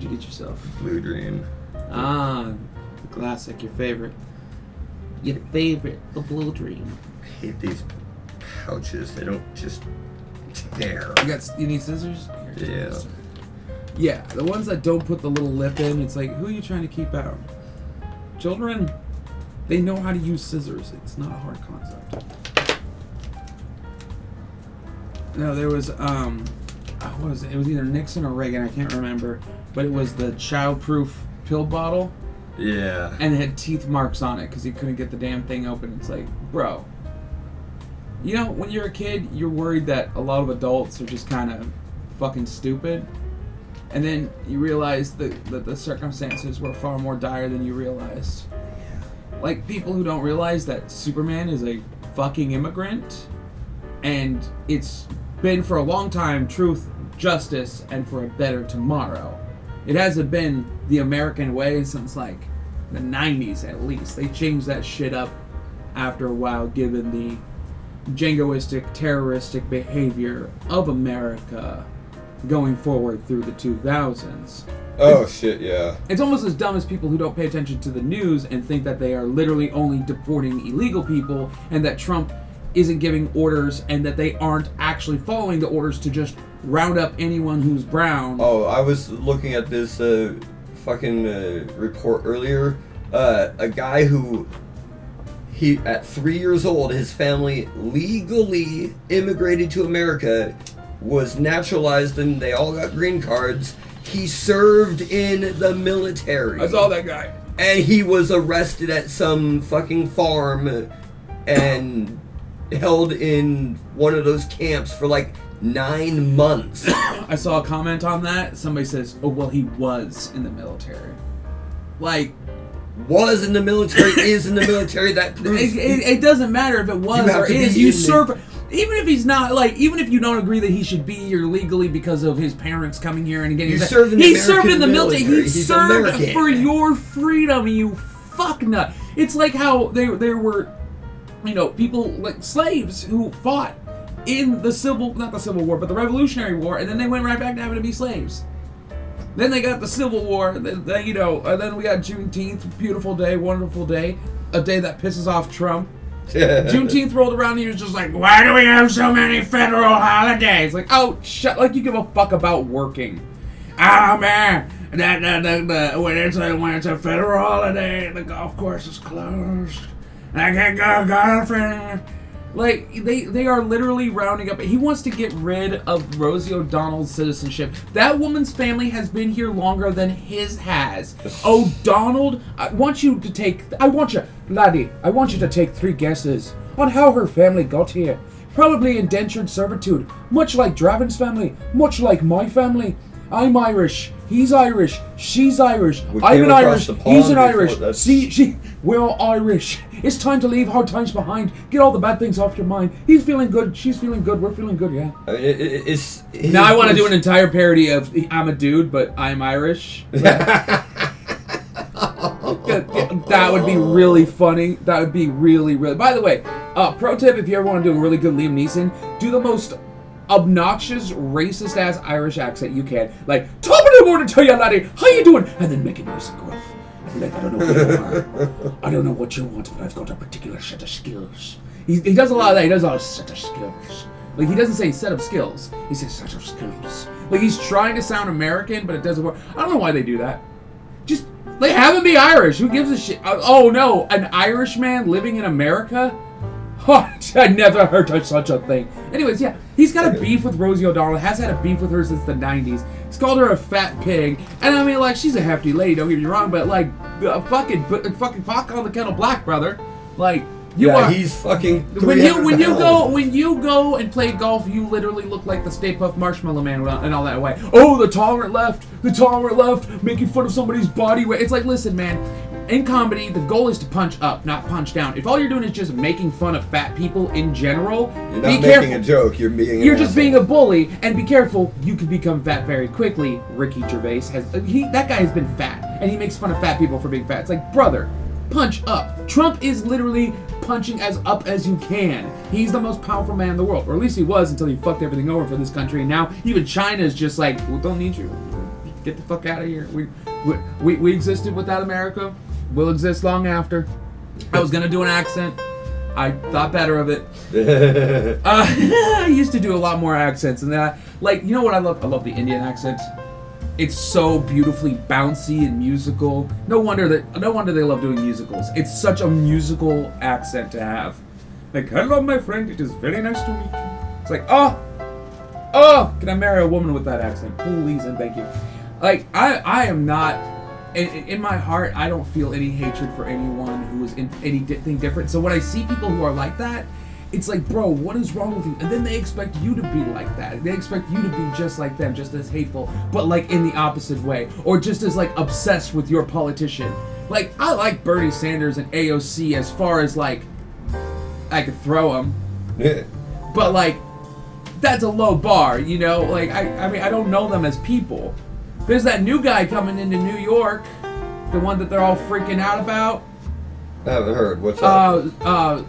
What'd you get yourself? Blue Dream. Ah, the classic. Your favorite. Your favorite, the Blue Dream. I hate these pouches. They don't just tear. You need scissors? Here, Yeah. Yeah, the ones that don't put the little lip in, it's like, who are you trying to keep out? Children, they know how to use scissors. It's not a hard concept. No, there was, what was it? It was either Nixon or Reagan, I can't remember. But it was the child-proof pill bottle. Yeah. And it had teeth marks on it because he couldn't get the damn thing open. It's like, bro. You know, when you're a kid, you're worried that a lot of adults are just kind of fucking stupid. And then you realize that the circumstances were far more dire than you realized. Like, people who don't realize that Superman is a fucking immigrant. And it's been for a long time truth, justice, and for a better tomorrow. It hasn't been the American way since, like, the 90s at least. They changed that shit up after a while, given the jingoistic, terroristic behavior of America going forward through the 2000s. Oh, shit, yeah. It's almost as dumb as people who don't pay attention to the news and think that they are literally only deporting illegal people and that Trump isn't giving orders and that they aren't actually following the orders to just round up anyone who's brown. Oh, I was looking at this report earlier. A guy who, at 3 years old, his family legally immigrated to America, was naturalized, and they all got green cards. He served in the military. I saw that guy. And he was arrested at some fucking farm and held in one of those camps for like 9 months. I saw a comment on that. Somebody says, oh, well, he was in the military. Like... Was in the military, is in the military, that proves... It doesn't matter if it was or is. You serve... Even if he's not, like, even if you don't agree that he should be here legally because of his parents coming here and getting... He served in the military. He He's served American. for your freedom, you fucknut. It's like how there were, you know, people, like, slaves who fought in the not the Civil War, but the Revolutionary War, and then they went right back to having to be slaves. Then they got the Civil War, then, you know, and then we got Juneteenth, beautiful day, wonderful day, a day that pisses off Trump. Juneteenth rolled around and he was just like, why do we have so many federal holidays? Like, oh, shut, like you give a fuck about working. Oh man, when it's a federal holiday, the golf course is closed. I can't go golfing. Like, they are literally rounding up. He wants to get rid of Rosie O'Donnell's citizenship. That woman's family has been here longer than his has. O'Donnell, I want you to take 3 guesses on how her family got here. Probably indentured servitude, much like Draven's family, much like my family. I'm Irish. He's Irish. She's Irish. I'm an Irish. He's an Irish. We're all Irish. It's time to leave hard times behind. Get all the bad things off your mind. He's feeling good. She's feeling good. We're feeling good, yeah. I mean, now I want to do an entire parody of I'm a dude, but I'm Irish. That would be really funny. That would be really, really... By the way, pro tip, if you ever want to do a really good Liam Neeson, do the most obnoxious, racist-ass Irish accent you can. Like, top of the morning to you, laddie. How you doing? And then make it nice and gruff. Like, I don't know who you are. I don't know what you want, but I've got a particular set of skills. He does a lot of that. He does a lot of set of skills. Like, he doesn't say set of skills. He says set of skills. Like, he's trying to sound American, but it doesn't work. I don't know why they do that. Just, like, have him be Irish. Who gives a shit? Oh, no. An Irishman living in America? Oh, I never heard of such a thing. Anyways, yeah, he's got a beef with Rosie O'Donnell. Has had a beef with her since the 90s. He's called her a fat pig. And I mean, like, she's a hefty lady, don't get me wrong, but, like, fucking fuck on the kettle black, brother. Like, he's fucking when you go and play golf, you literally look like the Stay Puft Marshmallow Man and all that way. Oh, the tolerant left, making fun of somebody's body weight. It's like, listen, man, in comedy, the goal is to punch up, not punch down. If all you're doing is just making fun of fat people in general, you're not making a joke. You're just being a bully, and be careful. You can become fat very quickly. Ricky Gervais that guy has been fat, and he makes fun of fat people for being fat. It's like, brother, punch up. Trump is literally punching as up as you can. He's the most powerful man in the world, or at least he was until he fucked everything over for this country. And now even China is just like, we don't need you. Get the fuck out of here. We existed without America. We'll exist long after. I was gonna do an accent. I thought better of it. I used to do a lot more accents, and that, like, you know what I love? I love the Indian accent. It's so beautifully bouncy and musical. No wonder they love doing musicals. It's such a musical accent to have. Like, hello, my friend. It is very nice to meet you. It's like, oh, can I marry a woman with that accent? Please and thank you. Like, I am not, in my heart, I don't feel any hatred for anyone who is in anything different. So when I see people who are like that, it's like, bro, what is wrong with you? And then they expect you to be like that. They expect you to be just like them, just as hateful, but like in the opposite way. Or just as like obsessed with your politician. Like, I like Bernie Sanders and AOC as far as like, I could throw them. Yeah. But like, that's a low bar, you know? Like, I mean, I don't know them as people. There's that new guy coming into New York, the one that they're all freaking out about. I haven't heard. What's up?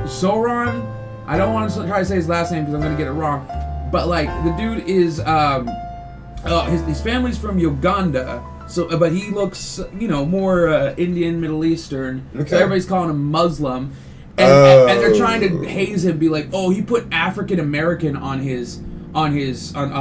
Zoran. I don't want to try to say his last name because I'm gonna get it wrong. But like, the dude is his family's from Uganda. So, but he looks, you know, more Indian, Middle Eastern. Okay. So everybody's calling him Muslim, and they're trying to haze him, be like, oh, he put African American on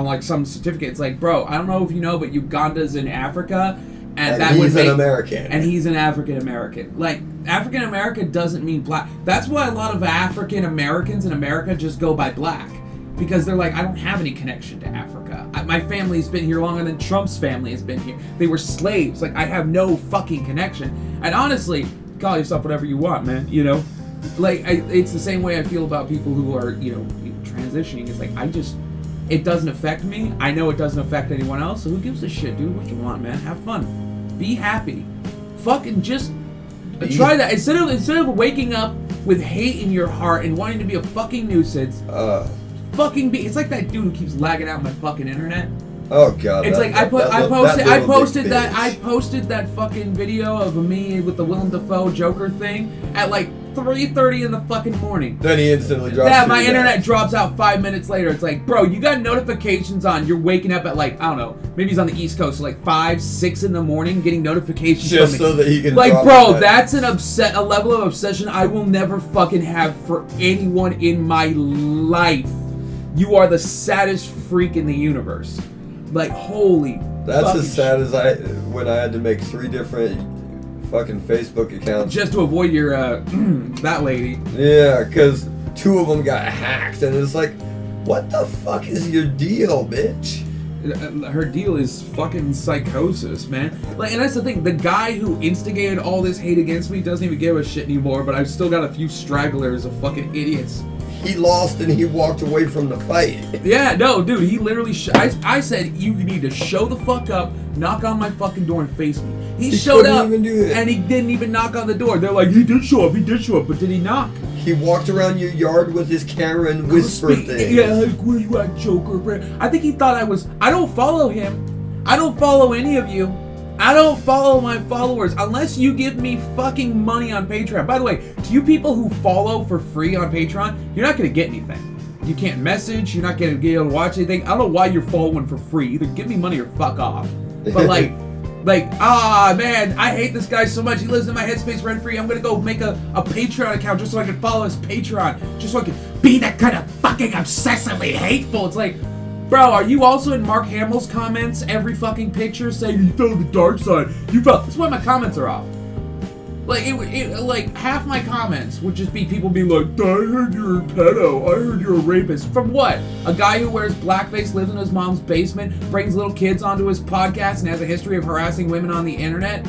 like some certificate. It's like, bro, I don't know if you know, but Uganda's in Africa, and that he's would make, an American, and he's an African American. Like, African American doesn't mean black. That's why a lot of African Americans in America just go by black, because they're like, I don't have any connection to Africa. My family's been here longer than Trump's family has been here. They were slaves. Like, I have no fucking connection. And honestly, call yourself whatever you want, man. You know, like, it's the same way I feel about people who are, you know, transitioning. It's like, it doesn't affect me. I know it doesn't affect anyone else. So who gives a shit, dude? What you want, man? Have fun. Be happy. Fucking just try that. Instead of waking up with hate in your heart and wanting to be a fucking nuisance, fucking be. It's like that dude who keeps lagging out my fucking internet. Oh god. It's like I posted that fucking video of me with the Willem Dafoe Joker thing at like 3:30 in the fucking morning. Then he instantly drops. Yeah, my internet drops out 5 minutes later. It's like, bro, you got notifications on. You're waking up at like, I don't know, maybe he's on the East Coast, so like 5, 6 in the morning, getting notifications just from me. So that he can. Like, bro, that's a level of obsession I will never fucking have for anyone in my life. You are the saddest freak in the universe. Like, holy. That's as sad as when I had to make 3 different fucking Facebook accounts just to avoid your that lady. Yeah, because 2 of them got hacked, and it's like, what the fuck is your deal, bitch? Her deal is fucking psychosis, man. Like, and that's the thing. The guy who instigated all this hate against me doesn't even give a shit anymore. But I've still got a few stragglers of fucking idiots. He lost and he walked away from the fight. Yeah, no, dude, he literally I said, you need to show the fuck up, knock on my fucking door and face me. He showed up, and he didn't even knock on the door. They're like, he did show up, but did he knock? He walked around your yard with his camera and whispered things. Yeah, like, where you at, Joker? I think he thought I don't follow him. I don't follow any of you. I don't follow my followers unless you give me fucking money on Patreon. By the way, to you people who follow for free on Patreon, you're not going to get anything. You can't message. You're not going to be able to watch anything. I don't know why you're following for free. Either give me money or fuck off. But like, man, I hate this guy so much. He lives in my headspace rent free. I'm going to go make a Patreon account just so I can follow his Patreon. Just so I can be that kind of fucking obsessively hateful. It's like, bro, are you also in Mark Hamill's comments every fucking picture saying you fell the dark side? You fell. That's why my comments are off. Like, like half my comments would just be people being like, I heard you're a pedo. I heard you're a rapist. From what? A guy who wears blackface, lives in his mom's basement, brings little kids onto his podcast, and has a history of harassing women on the internet?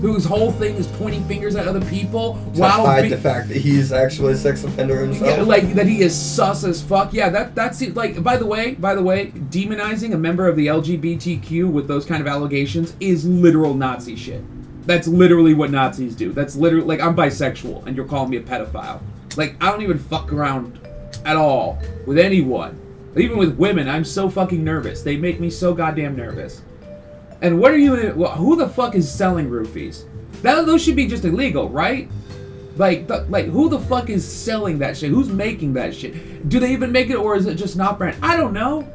Whose whole thing is pointing fingers at other people while hide the fact that he's actually a sex offender himself. Yeah, like that he is sus as fuck. Yeah, that's like. By the way, demonizing a member of the LGBTQ with those kind of allegations is literal Nazi shit. That's literally what Nazis do. That's literally like, I'm bisexual and you're calling me a pedophile. Like, I don't even fuck around at all with anyone. Even with women, I'm so fucking nervous. They make me so goddamn nervous. And what are you? Who the fuck is selling roofies? Those should be just illegal, right? Like who the fuck is selling that shit? Who's making that shit? Do they even make it, or is it just not brand? I don't know.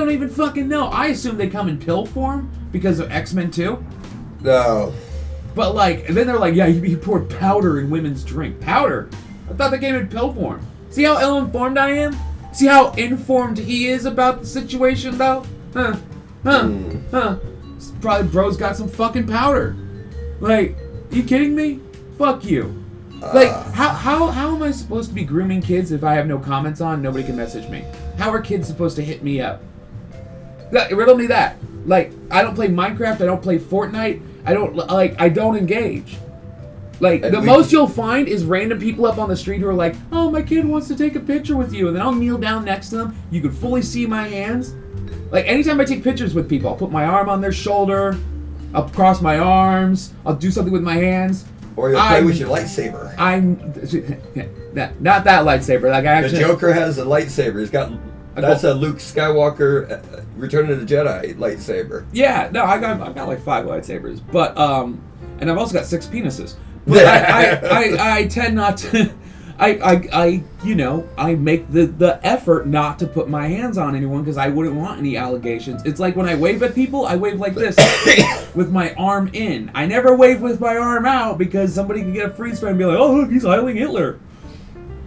don't even fucking know. I assume they come in pill form because of X-Men 2. No. But like, and then they're like, yeah, he poured powder in women's drink. Powder? I thought they came in pill form. See how ill-informed I am? See how informed he is about the situation, though? Huh? Probably bro's got some fucking powder. Like, you kidding me? Fuck you. Like, how am I supposed to be grooming kids if I have no comments on, nobody can message me? How are kids supposed to hit me up? Riddle me that. Like, I don't play Minecraft, I don't play Fortnite, I don't engage. Like, the most you'll find is random people up on the street who are like, oh, my kid wants to take a picture with you, and then I'll kneel down next to them, you can fully see my hands. Like, anytime I take pictures with people, I'll put my arm on their shoulder, I'll cross my arms, I'll do something with my hands. Or you'll play with your lightsaber. Not that lightsaber. Like, I actually... The Joker has a lightsaber. He's got... That's a Luke Skywalker Return of the Jedi lightsaber. Yeah, no, I got like 5 lightsabers. But, and I've also got 6 penises. But I tend not to... I make the effort not to put my hands on anyone because I wouldn't want any allegations. It's like when I wave at people, I wave like this with my arm in. I never wave with my arm out because somebody can get a freeze frame and be like, oh, look, he's Heiling Hitler.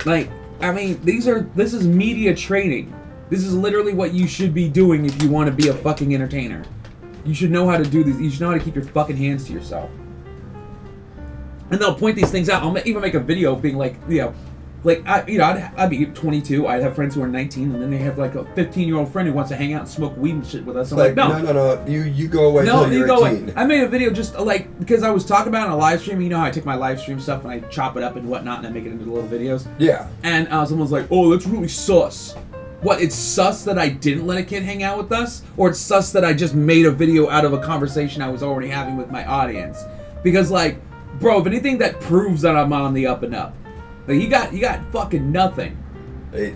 Like, I mean, this is media training. This is literally what you should be doing if you want to be a fucking entertainer. You should know how to do this. You should know how to keep your fucking hands to yourself. And they'll point these things out. I'll even make a video being like, I'd be 22. I'd have friends who are 19, and then they have like a 15-year-old friend who wants to hang out and smoke weed and shit with us. I'm like, no. You go away. No, you go 18. away. I made a video just like because I was talking about it on a live stream. You know how I take my live stream stuff and I chop it up and whatnot, and I make it into little videos. Yeah. And someone's like, "Oh, that's really sus." What? It's sus that I didn't let a kid hang out with us, or it's sus that I just made a video out of a conversation I was already having with my audience? Because like, bro, if anything, that proves that I'm on the up and up. Like, you got fucking nothing. Hey.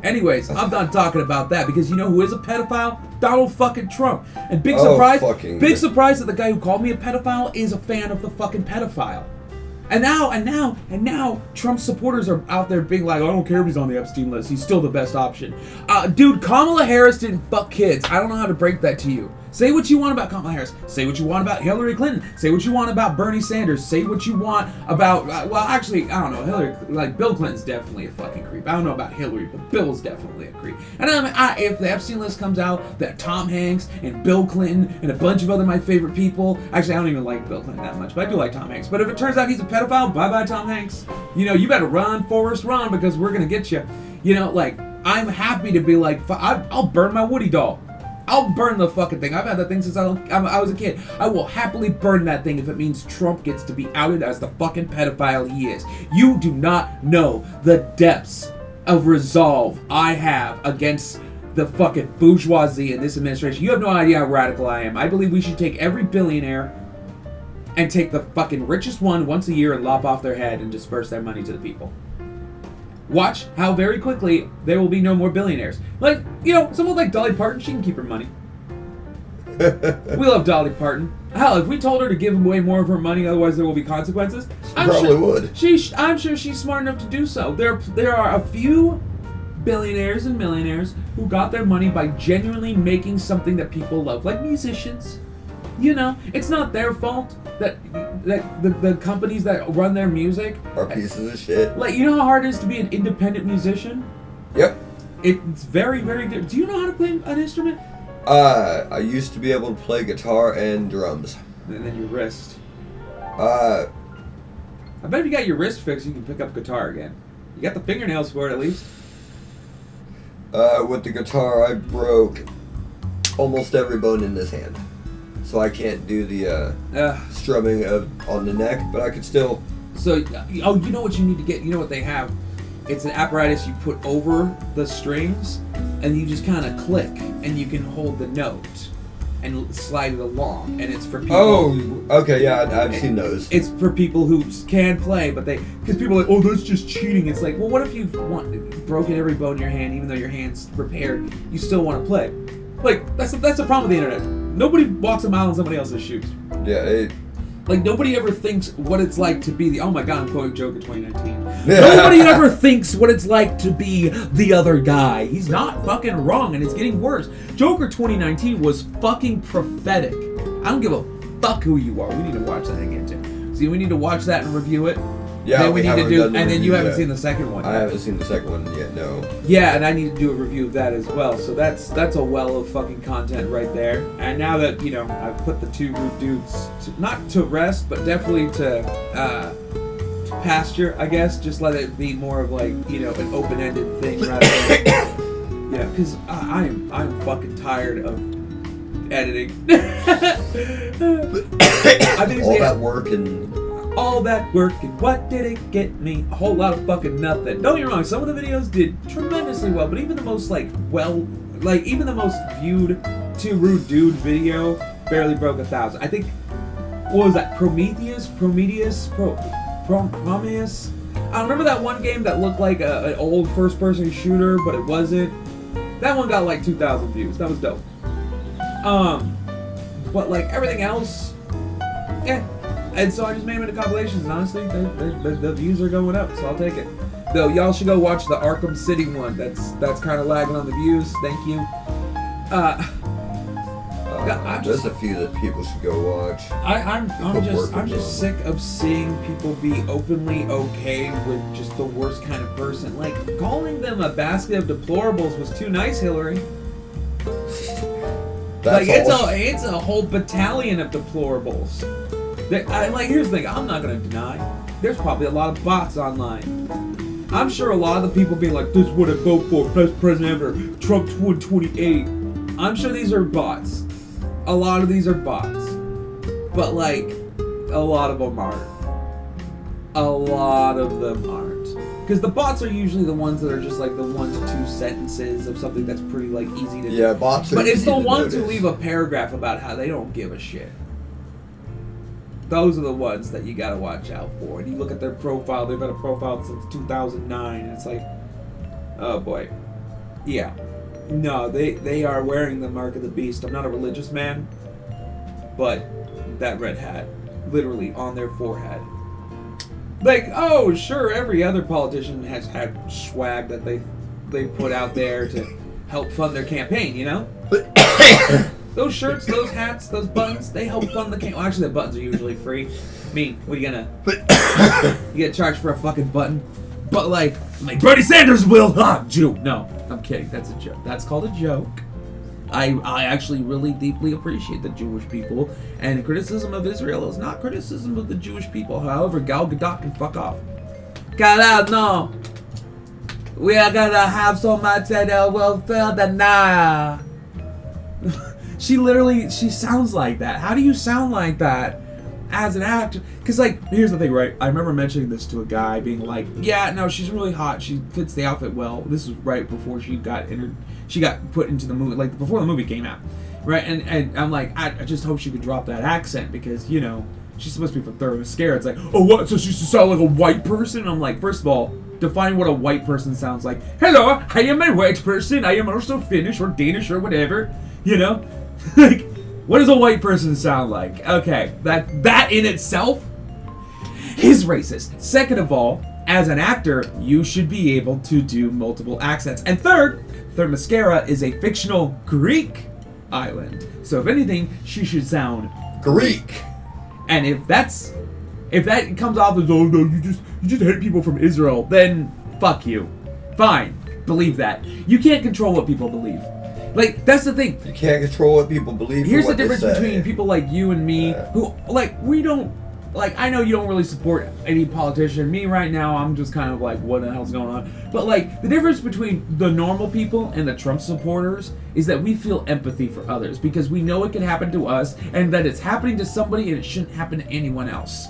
Anyways, I'm done talking about that because you know who is a pedophile? Donald fucking Trump. And big surprise that the guy who called me a pedophile is a fan of the fucking pedophile. And now Trump supporters are out there being like, I don't care if he's on the Epstein list, he's still the best option. Dude, Kamala Harris didn't fuck kids. I don't know how to break that to you. Say what you want about Kamala Harris. Say what you want about Hillary Clinton. Say what you want about Bernie Sanders. Say what you want about, I don't know, Bill Clinton's definitely a fucking creep. I don't know about Hillary, but Bill's definitely a creep. And if the Epstein list comes out, that Tom Hanks and Bill Clinton and a bunch of other my favorite people, actually I don't even like Bill Clinton that much, but I do like Tom Hanks. But if it turns out he's a pedophile, bye-bye Tom Hanks. You better run, Forrest, run, because we're gonna get you. I'm happy to be like, I'll burn my Woody doll. I'll burn the fucking thing. I've had that thing since I was a kid. I will happily burn that thing if it means Trump gets to be outed as the fucking pedophile he is. You do not know the depths of resolve I have against the fucking bourgeoisie in this administration. You have no idea how radical I am. I believe we should take every billionaire and take the fucking richest one once a year and lop off their head and disperse their money to the people. Watch how very quickly there will be no more billionaires. Like, someone like Dolly Parton, she can keep her money. We love Dolly Parton. Hell, if we told her to give away more of her money, otherwise there will be consequences, I'm sure she's smart enough to do so. There are a few billionaires and millionaires who got their money by genuinely making something that people love, like musicians. It's not their fault that the companies that run their music are pieces of shit. Like, you know how hard it is to be an independent musician? Yep. It's very, very good. Do you know how to play an instrument? I used to be able to play guitar and drums. And then your wrist. I bet if you got your wrist fixed, you can pick up guitar again. You got the fingernails for it, at least. With the guitar, I broke almost every bone in this hand. So I can't do the strumming on the neck, but I could still... So, you know what you need to get? You know what they have? It's an apparatus you put over the strings, and you just kind of click, and you can hold the note and slide it along, and it's for people... Oh, okay, yeah, I've seen those. It's for people who can play, but because people are like, oh, that's just cheating. It's like, well, what if you've broken every bone in your hand, even though your hand's repaired, you still want to play? Like, that's the problem with the internet. Nobody walks a mile in somebody else's shoes. Yeah, Like, nobody ever thinks what it's like to be the... Oh my god, I'm quoting Joker 2019. Nobody ever thinks what it's like to be the other guy. He's not fucking wrong, and it's getting worse. Joker 2019 was fucking prophetic. I don't give a fuck who you are. We need to watch that again, too. See, we need to watch that and review it. Yeah, then we need to do... And then you haven't yet. seen the second one I yet. haven't seen the second one yet, no. Yeah, and I need to do a review of that as well. So that's a well of fucking content right there. And now that, you know, I've put the two rude dudes not to rest, but definitely to pasture, I guess. Just let it be more of like, you know, an open-ended thing rather than, you know, because I'm fucking tired of editing. I think All that work and... All that work, and what did it get me? A whole lot of fucking nothing. Don't get me wrong, some of the videos did tremendously well, but even the most, even the most viewed Two Rude Dude video barely broke 1,000. I think, what was that, Prometheus? I remember that one game that looked like an old first-person shooter, but it wasn't. That one got like 2,000 views. That was dope. But like everything else, yeah. And so I just made them into compilations, and honestly, the views are going up, so I'll take it. Though y'all should go watch the Arkham City one. That's kind of lagging on the views. Thank you. There's a few that people should go watch. I'm just sick of seeing people be openly okay with just the worst kind of person. Like calling them a basket of deplorables was too nice, Hillary. It's a whole battalion of deplorables. Here's the thing, I'm not gonna deny, there's probably a lot of bots online. I'm sure a lot of the people being like, this is what I vote for, best president ever, Trump 128. I'm sure these are bots. A lot of these are bots. But like, a lot of them aren't. A lot of them aren't. Because the bots are usually the ones that are just like the 1 to 2 sentences of something that's pretty like easy to do. Yeah, bots are But it's easy the to ones who notice. leave a paragraph about how they don't give a shit. Those are the ones that you gotta watch out for. And you look at their profile, they've had a profile since 2009, and it's like, oh boy. Yeah. No, they are wearing the mark of the beast. I'm not a religious man, but that red hat, literally on their forehead. Like, oh, sure, every other politician has had swag that they put out there to help fund their campaign, you know? Those shirts, those hats, those buttons, they help fund the campaign. Well, actually, the buttons are usually free. I mean, what are you gonna... you get charged for a fucking button? But like Bernie Sanders will, Jew. No, I'm kidding. That's a joke. That's called a joke. I actually really deeply appreciate the Jewish people, and criticism of Israel is not criticism of the Jewish people. However, Gal Gadot can fuck off. Gadot, no. We are gonna have so much that will fill the nah. She sounds like that. How do you sound like that as an actor? Because, like, here's the thing, right? I remember mentioning this to a guy, being like, yeah, no, she's really hot. She fits the outfit well. This was right before she got put into the movie, like, before the movie came out, right? And I'm like, I just hope she could drop that accent because, you know, she's supposed to be from Themyscira. It's like, oh, what? So she used to sound like a white person? I'm like, first of all, define what a white person sounds like. Hello, I am a white person. I am also Finnish or Danish or whatever, you know? Like, what does a white person sound like? Okay, that in itself is racist. Second of all, as an actor, you should be able to do multiple accents. And third, Themyscira is a fictional Greek island. So if anything, she should sound Greek. And if that comes off as, oh no, you just hate people from Israel, then fuck you. Fine, believe that. You can't control what people believe. Like, that's the thing. You can't control what people believe. Here's or the what difference they say. between people like you and me, who, like, we don't, like, I know you don't really support any politician. Me right now, I'm just kind of like, what the hell's going on? But, like, the difference between the normal people and the Trump supporters is that we feel empathy for others because we know it can happen to us and that it's happening to somebody and it shouldn't happen to anyone else.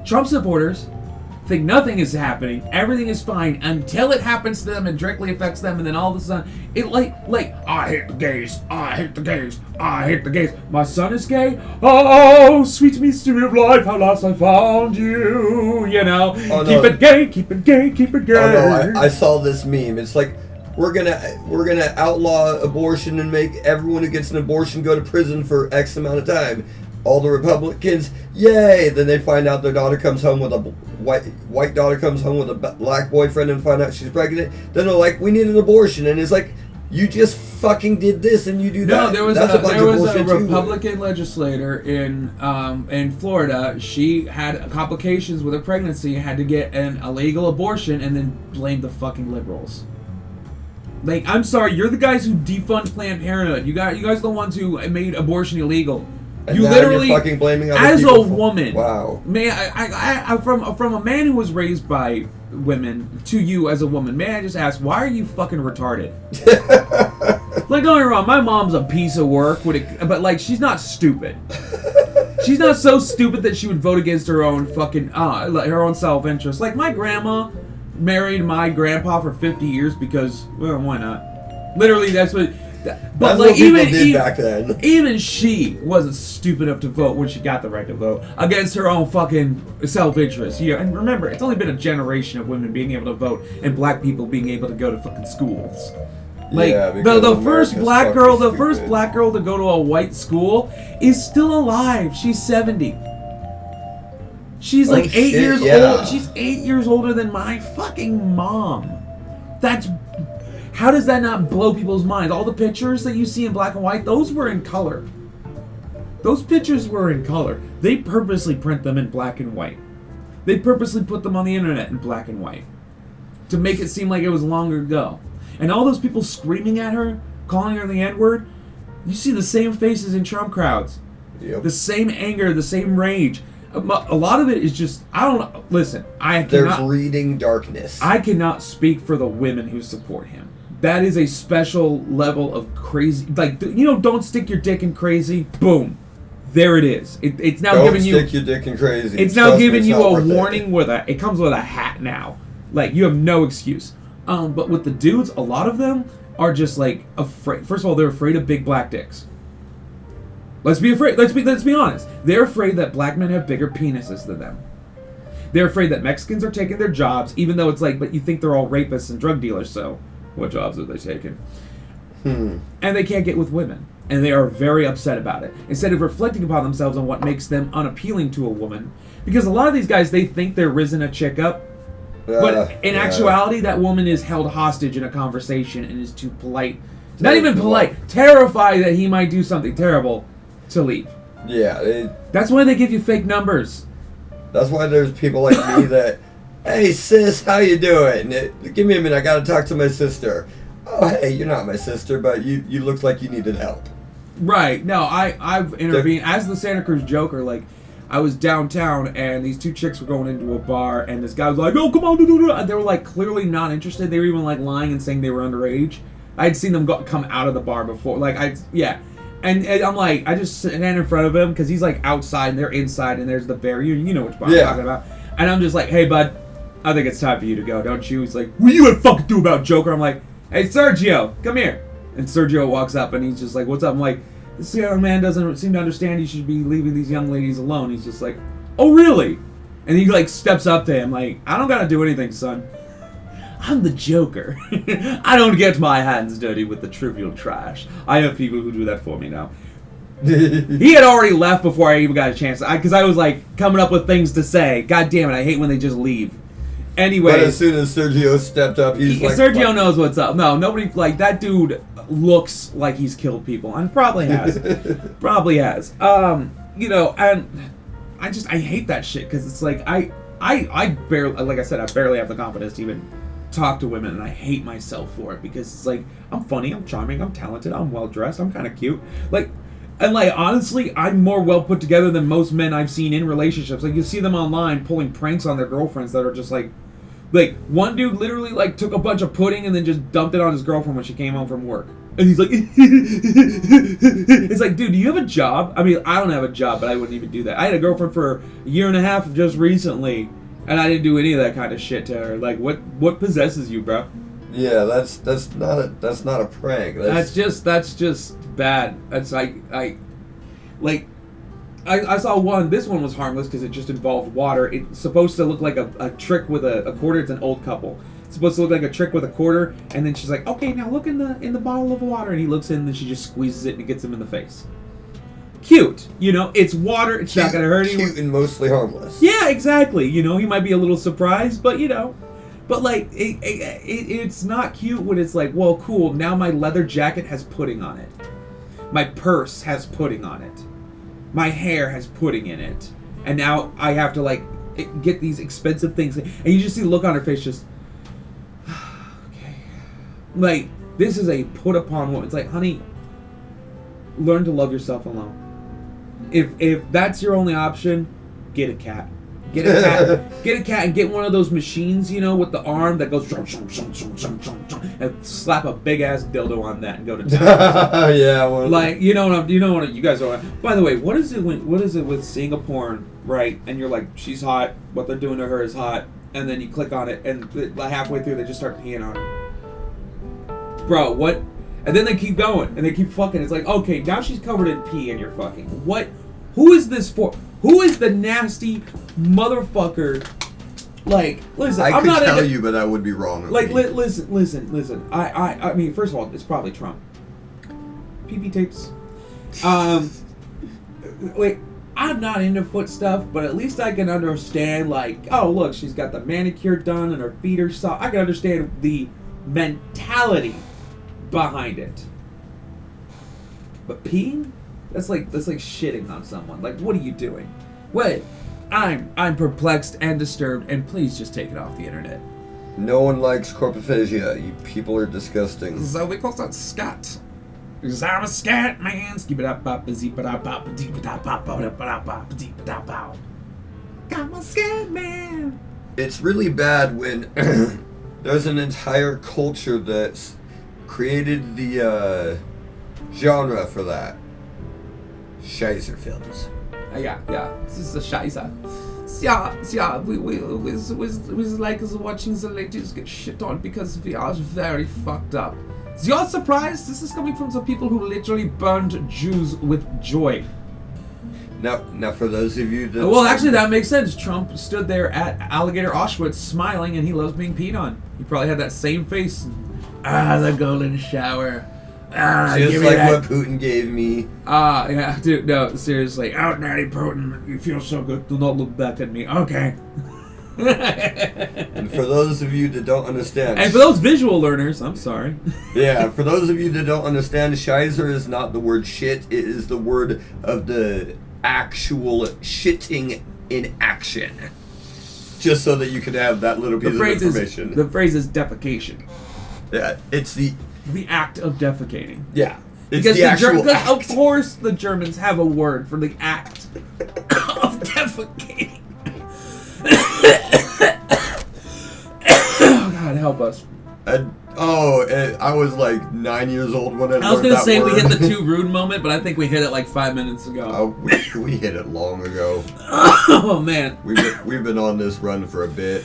Trump supporters think nothing is happening, everything is fine until it happens to them and directly affects them, and then all of a sudden, it like, I hate the gays, I hate the gays, I hate the gays. My son is gay? Oh, sweet mystery of life, how last I found you, you know. Oh, no. Keep it gay, keep it gay, keep it gay. Oh no, I saw this meme. It's like, we're gonna outlaw abortion and make everyone who gets an abortion go to prison for X amount of time. all the Republicans, yay! Then they find out their daughter comes home with a white daughter comes home with a black boyfriend and find out she's pregnant. Then they're like, we need an abortion, and it's like, you just fucking did this and you do that. No, there was a Republican legislator in Florida. She had complications with her pregnancy, had to get an illegal abortion, and then blamed the fucking liberals. Like, I'm sorry, you're the guys who defund Planned Parenthood. You guys are the ones who made abortion illegal. And you now literally, you're fucking blaming other as people a woman, wow. May I from a man who was raised by women to you as a woman, may I just ask, why are you fucking retarded? Like, don't get me wrong, my mom's a piece of work, but like, she's not stupid. She's not so stupid that she would vote against her own fucking her own self-interest. Like, my grandma married my grandpa for 50 years because, well, why not? Literally, that's what. But that's like, what people did back then. Even she wasn't stupid enough to vote when she got the right to vote against her own fucking self-interest. Yeah, and remember, it's only been a generation of women being able to vote and black people being able to go to fucking schools. Like, yeah, the first black girl, stupid. to go to a white school is still alive. She's 70. She's like 8 years old. She's 8 years older than my fucking mom. How does that not blow people's minds? All the pictures that you see in black and white, those were in color. Those pictures were in color. They purposely print them in black and white. They purposely put them on the internet in black and white to make it seem like it was long ago. And all those people screaming at her, calling her the N-word, you see the same faces in Trump crowds. Yep. The same anger, the same rage. A lot of it is just, I don't know. Listen, they're breeding darkness. I cannot speak for the women who support him. That is a special level of crazy. Like, don't stick your dick in crazy. Boom. There it is. It's now giving you. Don't stick your dick in crazy. It's now giving you a warning it comes with a hat now. Like, you have no excuse. But with the dudes, a lot of them are just like afraid. First of all, they're afraid of big black dicks. Let's be afraid. Let's be honest. They're afraid that black men have bigger penises than them. They're afraid that Mexicans are taking their jobs, even though it's like, but you think they're all rapists and drug dealers, so what jobs are they taking? And they can't get with women. And they are very upset about it. Instead of reflecting upon themselves on what makes them unappealing to a woman. Because a lot of these guys, they think they're risen a chick up. But in actuality, that woman is held hostage in a conversation and is too polite. Not even polite. Terrified that he might do something terrible to leave. Yeah. That's why they give you fake numbers. That's why there's people like me that, hey sis, how you doing? Give me a minute, I gotta talk to my sister. Oh hey, you're not my sister, but you looked like you needed help. Right. No, I've intervened as the Santa Cruz Joker. Like, I was downtown and these two chicks were going into a bar and this guy was like, oh come on, and they were like clearly not interested. They were even like lying and saying they were underage. I'd seen them come out of the bar before. And I'm like, I just stand in front of him because he's like outside and they're inside and there's the barrier. You know which bar I'm talking about. And I'm just like, hey bud, I think it's time for you to go, don't you? He's like, what are you gonna fucking do about Joker? I'm like, hey Sergio, come here. And Sergio walks up and he's just like, what's up? I'm like, this young man doesn't seem to understand you should be leaving these young ladies alone. He's just like, oh really? And he like steps up to him like, I don't gotta do anything, son. I'm the Joker. I don't get my hands dirty with the trivial trash. I have people who do that for me now. He had already left before I even got a chance. Because I was like coming up with things to say. God damn it, I hate when they just leave. Anyway. But as soon as Sergio stepped up, he's like... Sergio knows what's up. No, nobody... Like, that dude looks like he's killed people. And probably has. Probably has. You know, and I hate that shit. Because it's like, I barely... Like I said, I barely have the confidence to even talk to women, and I hate myself for it because it's like, I'm funny, I'm charming, I'm talented, I'm well dressed, I'm kind of cute, like, and like honestly, I'm more well put together than most men I've seen in relationships. Like, you see them online pulling pranks on their girlfriends that are just like one dude literally like took a bunch of pudding and then just dumped it on his girlfriend when she came home from work, and he's like, it's like, dude, do you have a job? I mean, I don't have a job, but I wouldn't even do that. I had a girlfriend for a year and a half just recently. And I didn't do any of that kind of shit to her. Like, what possesses you, bro? Yeah, that's not a prank. That's just bad. That's I saw one. This one was harmless because it just involved water. It's supposed to look like a trick with a quarter. It's an old couple. It's supposed to look like a trick with a quarter. And then she's like, okay, now look in the bottle of water. And he looks in, and then she just squeezes it, and it gets him in the face. cute. You know, it's water. It's not gonna hurt anyone. Cute and mostly harmless. Yeah, exactly. You know, he might be a little surprised, but you know. But like, it's not cute when it's like, well, cool, now my leather jacket has pudding on it. My purse has pudding on it. My hair has pudding in it. And now I have to like get these expensive things. And you just see the look on her face just, okay. Like, this is a put upon woman. It's like, honey, learn to love yourself alone. If that's your only option, get a cat. Get a cat. Get a cat and get one of those machines, you know, with the arm that goes and slap a big ass dildo on that and go to town. Yeah, like you know what you guys are. By the way, what is it with seeing a porn, right? And you're like, she's hot. What they're doing to her is hot. And then you click on it, and halfway through they just start peeing on her. Bro, what? And then they keep going and they keep fucking. It's like, okay, now she's covered in pee and you're fucking. What? Who is this for? Who is the nasty motherfucker? Like, listen, I I'm could not tell into, you, but that would be wrong. Like, listen. I mean, first of all, it's probably Trump. PP tapes. Like, I'm not into foot stuff, but at least I can understand. Like, oh look, she's got the manicure done and her feet are soft. I can understand the mentality behind it. But peeing? That's like shitting on someone. Like, what are you doing? Wait, I'm perplexed and disturbed, and please just take it off the internet. No one likes corpophagia. You people are disgusting. So we call that scat. Because I'm a scat man. I'm a scat man. It's really bad when there's an entire culture that's created the genre for that. Scheiße films. Yeah. This is a Scheiße. Yeah. We like us watching the ladies get shit on because we are very fucked up. You're surprised? This is coming from some people who literally burned Jews with joy. Now for those of you that... Well, actually, that makes sense. Trump stood there at Alligator Auschwitz smiling, and he loves being peed on. He probably had that same face. The golden shower. Just like what Putin gave me. Yeah, dude, no, seriously. Out, natty Putin. You feel so good. Do not look back at me. Okay. And for those of you that don't understand... And for those visual learners, I'm sorry. Yeah, for those of you that don't understand, Scheiße is not the word shit. It is the word of the actual shitting in action. Just so that you can have that little piece of information. The phrase is defecation. Yeah, it's the act of defecating. Yeah. It's because the actual act. Of course the Germans have a word for the act of defecating. Oh, God, help us. I was like 9 years old when I learned that word. I was going to say we hit the too rude moment, but I think we hit it like 5 minutes ago. We hit it long ago. Oh, man. We've been on this run for a bit.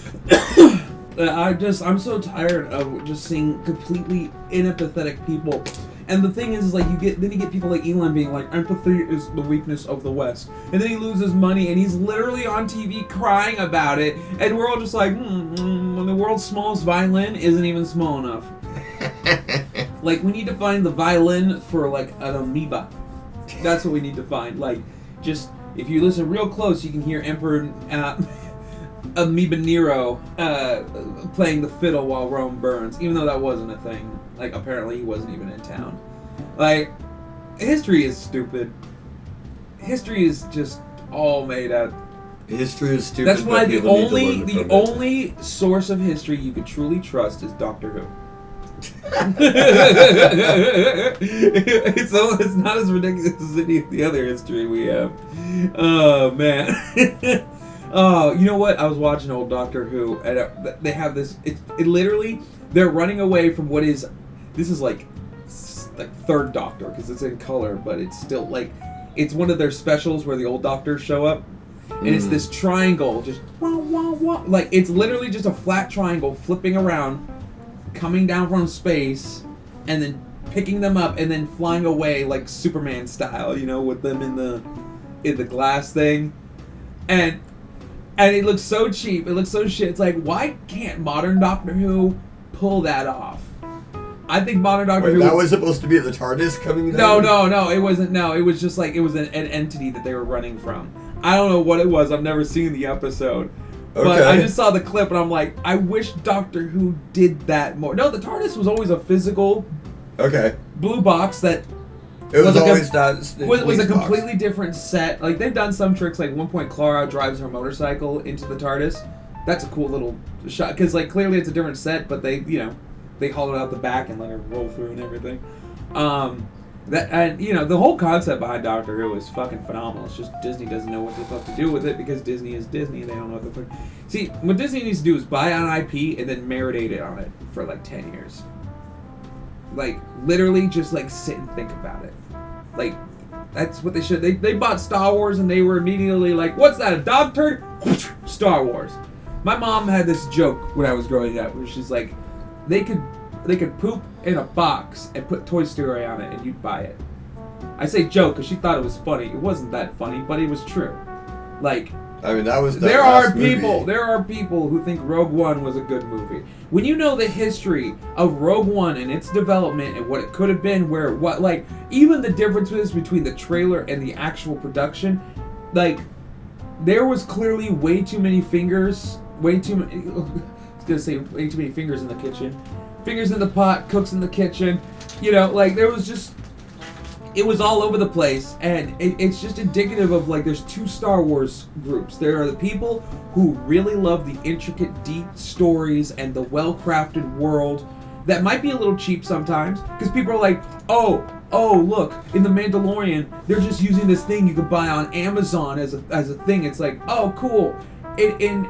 I'm so tired of just seeing completely inapathetic people. And the thing is like you get people like Elon being like, empathy is the weakness of the West. And then he loses money and he's literally on TV crying about it. And we're all just like, when the world's smallest violin isn't even small enough. Like, we need to find the violin for like an amoeba. That's what we need to find. Like, just, if you listen real close, you can hear Emperor Amoeba Nero playing the fiddle while Rome burns, even though that wasn't a thing. Like, apparently he wasn't even in town. Like, history is stupid. History is just all made up. History is stupid. That's why the only source of history you could truly trust is Doctor Who. It's not as ridiculous as any of the other history we have. Oh, man. Oh, you know what? I was watching old Doctor Who, and they have this. It literally, they're running away from what is. This is like third Doctor because it's in color, but it's still like it's one of their specials where the old Doctors show up, and it's this triangle, just wah, wah, wah. Like it's literally just a flat triangle flipping around, coming down from space, and then picking them up and then flying away like Superman style, you know, with them in the glass thing, and it looks so cheap. It looks so shit. It's like, why can't modern Doctor Who pull that off? I think modern Doctor Wait, Who. that was supposed to be the TARDIS coming No, down? no, it wasn't. No, it was just like it was an entity that they were running from. I don't know what it was. I've never seen the episode. But Okay. I just saw the clip and I'm like, I wish Doctor Who did that more. No, the TARDIS was always a physical Okay. blue box that It was a com- always not. was a completely different set. Like they've done some tricks. Like at one point, Clara drives her motorcycle into the TARDIS. That's a cool little shot because like clearly it's a different set, but they they hollowed out the back and let her roll through and everything. The whole concept behind Doctor Who is fucking phenomenal. It's just Disney doesn't know what the fuck to do with it because Disney is Disney and they don't know what the fuck. See, what Disney needs to do is buy an IP and then marinate it on it for like 10 years. Like literally just like sit and think about it. Like that's what they should. They bought Star Wars and they were immediately like, what's that, a dog turd? Star Wars. My mom had this joke when I was growing up where she's like, they could poop in a box and put Toy Story on it and you'd buy it. I say joke because she thought it was funny. It wasn't that funny, but it was true. Like, I mean, that was the there last are people who think Rogue One was a good movie. When you know the history of Rogue One and its development and what it could have been, even the differences between the trailer and the actual production, like, there was clearly way too many fingers, way too many fingers in the kitchen. Fingers in the pot, cooks in the kitchen. There was just... It was all over the place, and it's just indicative of, like, there's two Star Wars groups. There are the people who really love the intricate, deep stories and the well-crafted world that might be a little cheap sometimes, because people are like, oh, look, in The Mandalorian, they're just using this thing you could buy on Amazon as a thing. It's like, oh, cool. In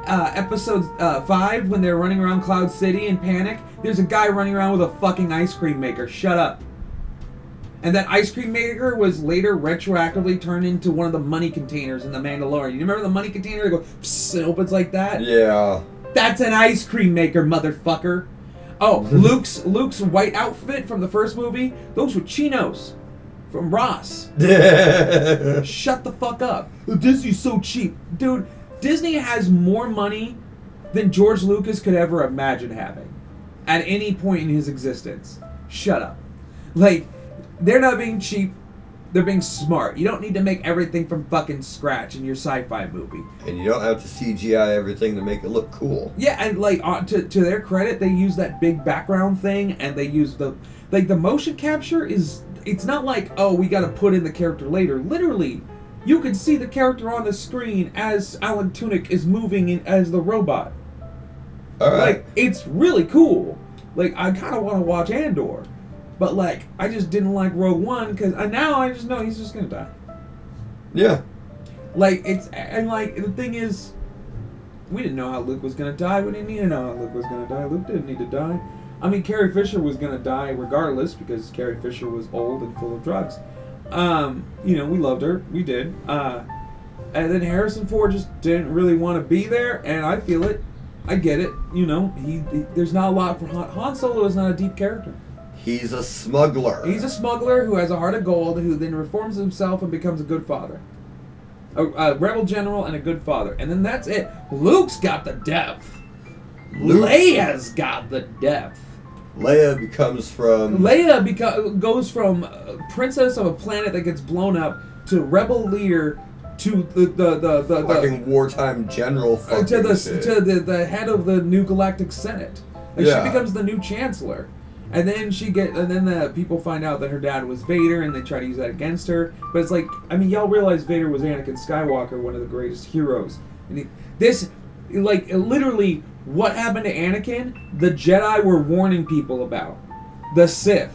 episode 5, when they're running around Cloud City in panic, there's a guy running around with a fucking ice cream maker. Shut up. And that ice cream maker was later retroactively turned into one of the money containers in The Mandalorian. You remember the money container that goes psst, and opens like that? Yeah. That's an ice cream maker, motherfucker. Oh, Luke's white outfit from the first movie, those were chinos from Ross. Shut the fuck up. Disney's so cheap. Dude, Disney has more money than George Lucas could ever imagine having at any point in his existence. Shut up. Like, they're not being cheap, they're being smart. You don't need to make everything from fucking scratch in your sci-fi movie. And you don't have to CGI everything to make it look cool. Yeah, and like to their credit, they use that big background thing, and they use the motion capture is. It's not like, oh, we got to put in the character later. Literally, you can see the character on the screen as Alan Tudyk is moving as the robot. All right. Like, it's really cool. Like, I kind of want to watch Andor. But, like, I just didn't like Rogue One, because now I just know he's just going to die. Yeah. Like, the thing is, we didn't know how Luke was going to die. We didn't need to know how Luke was going to die. Luke didn't need to die. I mean, Carrie Fisher was going to die regardless, because Carrie Fisher was old and full of drugs. We loved her. We did. And then Harrison Ford just didn't really want to be there, and I feel it. I get it. There's not a lot for Han Solo is not a deep character. He's a smuggler. He's a smuggler who has a heart of gold, who then reforms himself and becomes a good father. A rebel general and a good father. And then that's it. Luke's got the depth. Leia's got the depth. Leia becomes from... Leia goes from princess of a planet that gets blown up to rebel leader to the fucking wartime general fucking to shit. the head of the new galactic senate. Like, she becomes the new chancellor. And then the people find out that her dad was Vader, and they try to use that against her. But it's like, I mean, y'all realize Vader was Anakin Skywalker, one of the greatest heroes. And literally, what happened to Anakin, the Jedi were warning people about. The Sith.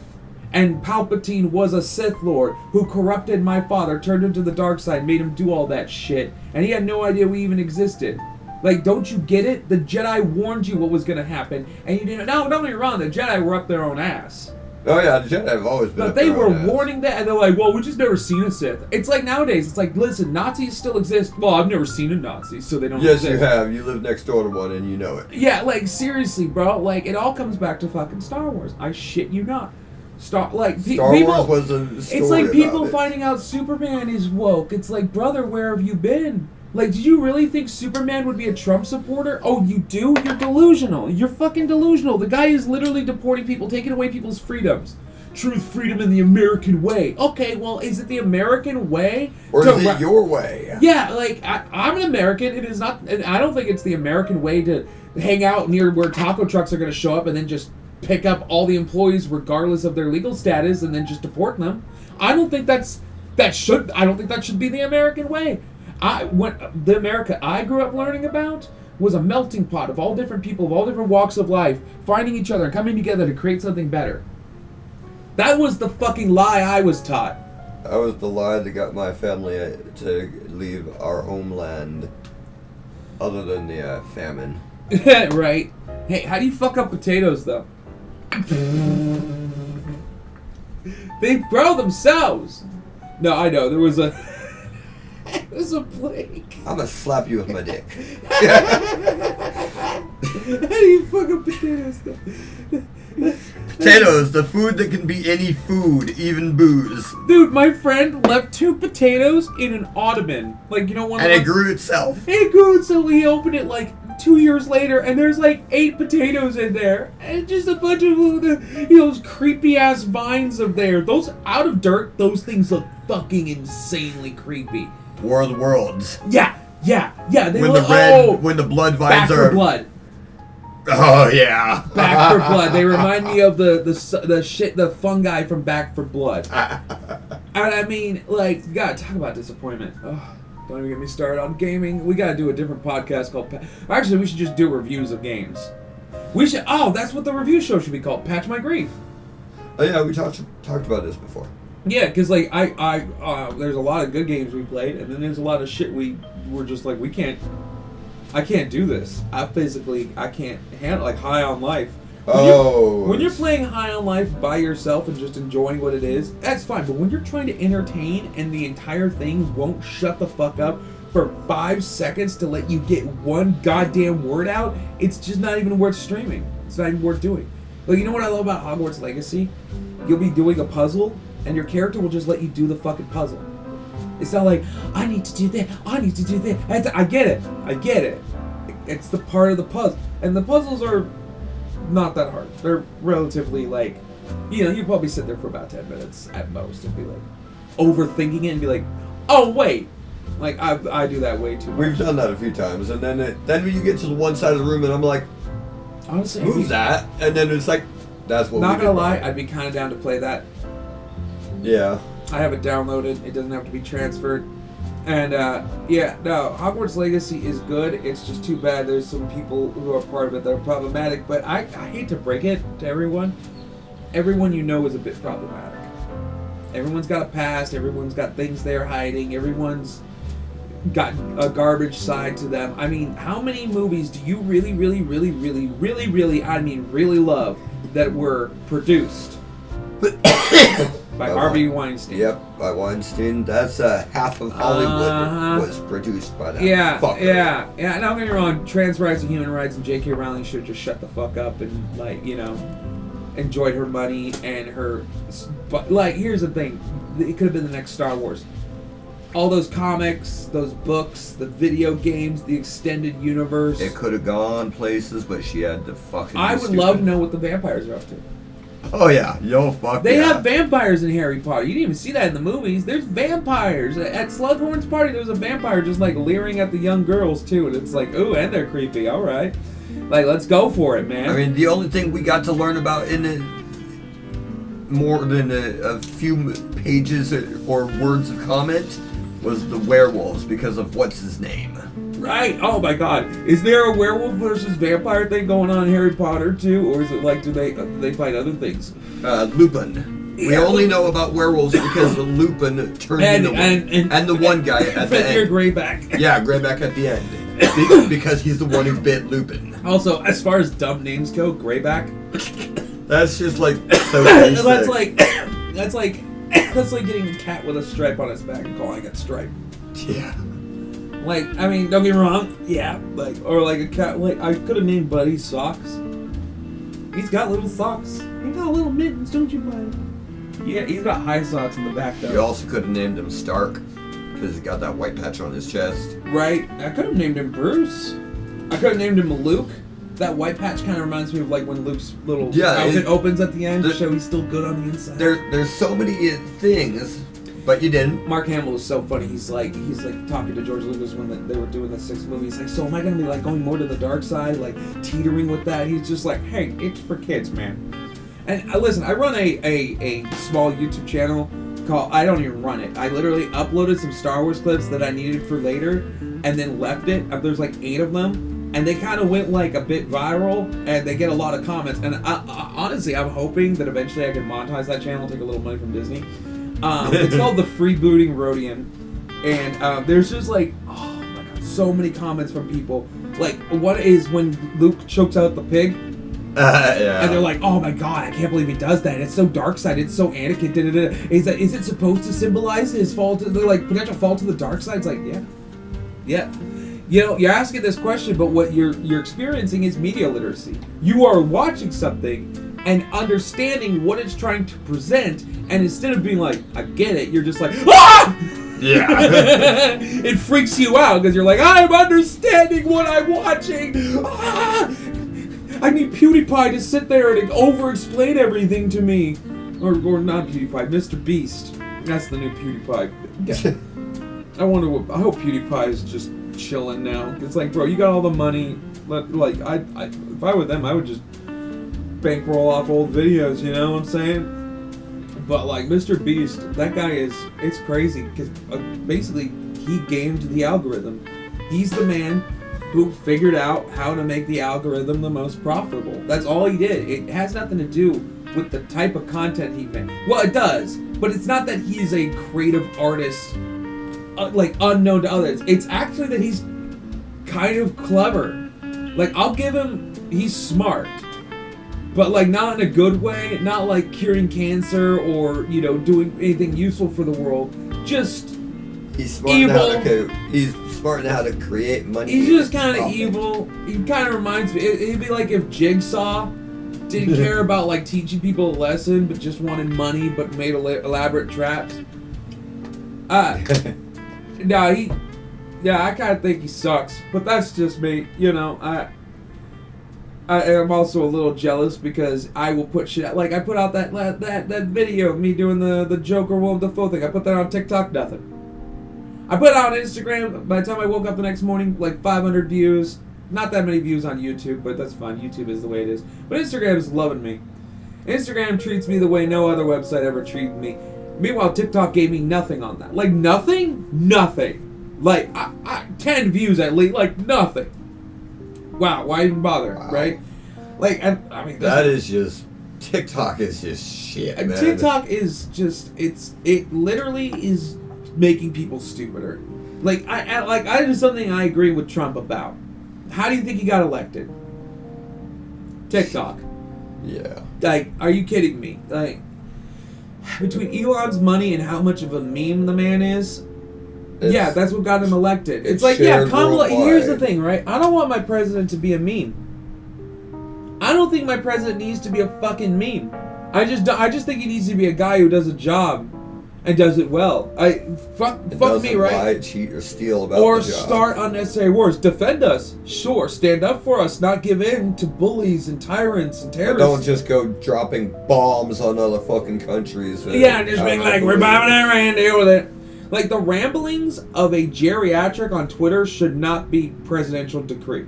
And Palpatine was a Sith Lord who corrupted my father, turned him to the dark side, made him do all that shit. And he had no idea we even existed. Like, don't you get it? The Jedi warned you what was going to happen, and you didn't. No, don't get me wrong, the Jedi were up their own ass. Oh yeah, the Jedi have always been But up they their were own ass. warning that, and they're like, well, we just never seen a Sith. It's like nowadays, it's like, listen, Nazis still exist. Well, I've never seen a Nazi, so they don't Yes, exist. you have. You live next door to one, and you know it. Yeah, like, seriously, bro. Like, it all comes back to fucking Star Wars. I shit you not. Star Wars was a story it's like people about it. finding out Superman is woke. It's like, brother, where have you been? Like, did you really think Superman would be a Trump supporter? Oh, you do? You're delusional. You're fucking delusional. The guy is literally deporting people, taking away people's freedoms. Truth, freedom, and the American way. Okay, well, is it the American way? Or is it your way? Yeah, like, I'm an American. It is not, and I don't think it's the American way to hang out near where taco trucks are going to show up and then just pick up all the employees regardless of their legal status and then just deport them. I don't think that should be the American way. The America I grew up learning about was a melting pot of all different people of all different walks of life finding each other and coming together to create something better. That was the fucking lie I was taught. That was the lie that got my family to leave our homeland, other than the famine. Right. Hey, how do you fuck up potatoes, though? They grow themselves. No, I know. There was a plague. I'm gonna slap you with my dick. How do you fuck up potatoes, though? Potatoes, the food that can be any food, even booze. Dude, my friend left 2 potatoes in an ottoman. Like, you know, one. And it grew itself. It grew itself. He opened it like 2 years later, and there's like 8 potatoes in there, and just a bunch of those creepy ass vines of there. Those out of dirt. Those things look fucking insanely creepy. War of the Worlds. Yeah. They when look, when the blood vines Back are. for Blood. Oh yeah. Back for Blood. They remind me of the fungi from Back for Blood. And I mean, like, you gotta talk about disappointment. Oh, don't even get me started on gaming. We gotta do a different podcast called. Actually, we should just do reviews of games. We should. Oh, that's what the review show should be called. Patch My Grief. Oh yeah, we talked about this before. Yeah, because like there's a lot of good games we played, and then there's a lot of shit we were just like, I can't do this. I can't handle, like, High on Life. When you're playing High on Life by yourself and just enjoying what it is, that's fine. But when you're trying to entertain and the entire thing won't shut the fuck up for 5 seconds to let you get one goddamn word out, it's just not even worth streaming. It's not even worth doing. Like, you know what I love about Hogwarts Legacy? You'll be doing a puzzle, and your character will just let you do the fucking puzzle. It's not like, I need to do that, I need to do that. I get it. It's the part of the puzzle. And the puzzles are not that hard. They're relatively, like, you know, you probably sit there for about 10 minutes at most and be like, overthinking it and be like, oh, wait. Like, I do that way too much. We've done that a few times. And then when you get to the one side of the room and I'm like, honestly, move that. And then it's like, that's what not gonna lie, I'd be kind of down to play that. Yeah. I have it downloaded. It doesn't have to be transferred. And, Hogwarts Legacy is good. It's just too bad there's some people who are part of it that are problematic. But I hate to break it to everyone. Everyone you know is a bit problematic. Everyone's got a past. Everyone's got things they're hiding. Everyone's got a garbage side to them. I mean, how many movies do you really love that were produced by Harvey Weinstein? Yep, by Weinstein. That's half of Hollywood was produced by that fucker. Yeah. Now, don't get me wrong, trans rights and human rights, and J.K. Rowling should just shut the fuck up and, like, you know, enjoyed her money and her... But, like, here's the thing. It could have been the next Star Wars. All those comics, those books, the video games, the extended universe. It could have gone places, but she had to fucking... I would love to know what the vampires are up to. Oh yeah, yo fuck They have vampires in Harry Potter. You didn't even see that in the movies. There's vampires. At Slughorn's party, there was a vampire just like leering at the young girls too, and it's like, ooh, and they're creepy. All right, like, let's go for it, man. I mean, the only thing we got to learn about in it, more than a few pages or words of comment, was the werewolves because of what's his name. Right. Oh my God. Is there a werewolf versus vampire thing going on in Harry Potter too, or is it like do they fight other things? Lupin. We only know about werewolves because the Lupin turned into one, and the one guy at the end. Greyback. Yeah, Greyback at the end because he's the one who bit Lupin. Also, as far as dumb names go, Greyback. That's just like so basic. That's like getting a cat with a stripe on its back and calling it Stripe. Yeah. Like, I mean, don't get me wrong. Yeah, like, or like a cat. Like, I could have named Buddy Socks. He's got little socks. He got little mittens, don't you, Buddy? Yeah, he's got high socks in the back though. You also could have named him Stark. because he's got that white patch on his chest. Right? I could have named him Bruce. I could have named him Luke. That white patch kind of reminds me of like when Luke's little outfit opens at the end to show he's still good on the inside. There's so many things, but you didn't. Mark Hamill is so funny. He's like talking to George Lucas when they were doing the 6th movie. He's like, so am I gonna be like going more to the dark side, like teetering with that? He's just like, hey, it's for kids, man. And listen, I run a small YouTube channel called, I don't even run it. I literally uploaded some Star Wars clips that I needed for later, and then left it. There's like 8 of them. And they kind of went like a bit viral, and they get a lot of comments. And honestly, I'm hoping that eventually I can monetize that channel, take a little money from Disney. It's called The Freebooting Rodian, and there's just like, oh my god, so many comments from people. Like, one is when Luke chokes out the pig, Yeah. and they're like, oh my god, I can't believe he does that. It's so dark side. It's so Anakin. Is it supposed to symbolize his fall to the like potential fall to the dark side? It's like, yeah. You know, you're asking this question, but what you're experiencing is media literacy. You are watching something and understanding what it's trying to present, and instead of being like, I get it, you're just like, ah! Yeah. It freaks you out because you're like, I'm understanding what I'm watching. Ah! I need PewDiePie to sit there and over-explain everything to me. Or not PewDiePie, Mr. Beast. That's the new PewDiePie. I hope PewDiePie is just chilling now. It's like, bro, you got all the money. Like, if I were them, I would just bankroll off old videos, you know what I'm saying? But like Mr. Beast, that guy it's crazy because basically he gamed the algorithm. He's the man who figured out how to make the algorithm the most profitable. That's all he did. It has nothing to do with the type of content he made. Well, it does, but it's not that he's a creative artist like unknown to others. It's actually that he's kind of clever. Like, I'll give him, he's smart, but like not in a good way, not like curing cancer or, you know, doing anything useful for the world. Just he's smart evil. He's smart in how to create money. He's just kind of evil. He kind of reminds me, it'd be like if Jigsaw didn't care about like teaching people a lesson, but just wanted money, but made elaborate traps. No, I kind of think he sucks, but that's just me. You know, I am also a little jealous because I will put shit out. Like, I put out that video of me doing the Joker Willem Dafoe thing. I put that on TikTok, nothing. I put it on Instagram. By the time I woke up the next morning, like 500 views. Not that many views on YouTube, but that's fine. YouTube is the way it is. But Instagram is loving me. Instagram treats me the way no other website ever treated me. Meanwhile, TikTok gave me nothing on that. Like, nothing? Nothing. Like, 10 views at least. Like, nothing. Wow, why even bother, right? Like, I mean... That is just... TikTok is just shit, man. TikTok is just... It literally is making people stupider. Like, I do something I agree with Trump about. How do you think he got elected? TikTok. Yeah. Like, are you kidding me? Like... Between Elon's money and how much of a meme the man is, yeah, that's what got him elected. It's like, yeah, Kamala, here's the thing, right? I don't want my president to be a meme. I don't think my president needs to be a fucking meme. I just think he needs to be a guy who does a job and does it well. Fuck me, right? Lie, cheat, or steal about or the job. Start unnecessary wars. Defend us, sure. Stand up for us. Not give in to bullies and tyrants and terrorists. But don't just go dropping bombs on other fucking countries. Yeah, just being like, we're bombing Iran, deal with it. Like, the ramblings of a geriatric on Twitter should not be presidential decree.